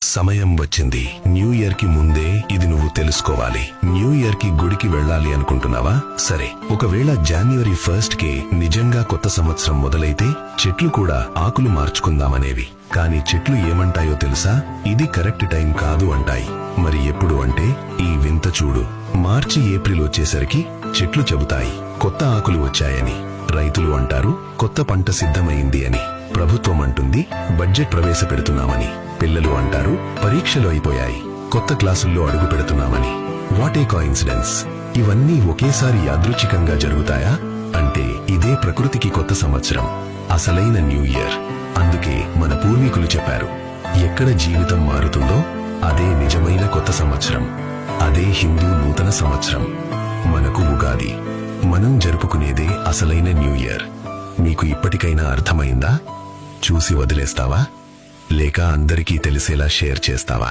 సమయం వచ్చింది. New year కి ముందే ఇది నువ్వు తెలుసుకోవాలి. న్యూ ఇయర్ కి గుడికి వెళ్ళాలి అనుకుంటున్నావా? సరే, ఒకవేళ January 1st కే నిజంగా కొత్త సంవత్సరం మొదలైతే చెట్లు కూడా ఆకులు మార్చుకుందామనేవి. కానీ చెట్లు ఏమంటాయో తెలుసా? ఇది కరెక్ట్ టైం కాదు అంటాయి. మరి ఎప్పుడు అంటే ఈ వింత చూడు. మార్చి ఏప్రిల్ వచ్చేసరికి చెట్లు చెబుతాయి కొత్త ఆకులు వచ్చాయని. రైతులు అంటారు కొత్త పంట సిద్ధమైంది అని. ప్రభుత్వం అంటుంది బడ్జెట్ ప్రవేశపెడుతున్నామని. పిల్లలు అంటారు పరీక్షలు అయిపోయాయి, కొత్త క్లాసుల్లో అడుగు పెడుతున్నామని. What a coincidence! ఇవన్నీ ఒకేసారి యాదృచ్ఛికంగా జరుగుతాయా? అంటే ఇదే ప్రకృతికి కొత్త సంవత్సరం, అసలైన న్యూ ఇయర్. అందుకే మన పూర్వీకులు చెప్పారు, ఎక్కడ జీవితం మారుతుందో అదే నిజమైన కొత్త సంవత్సరం. అదే హిందూ నూతన సంవత్సరం. మనకు ఉగాది. మనం జరుపుకునేదే అసలైన న్యూ ఇయర్. మీకు ఇప్పటికైనా అర్థమైందా? చూసి వదిలేస్తావా? లేక అందరికీ తెలిసేలా షేర్ చేస్తావా?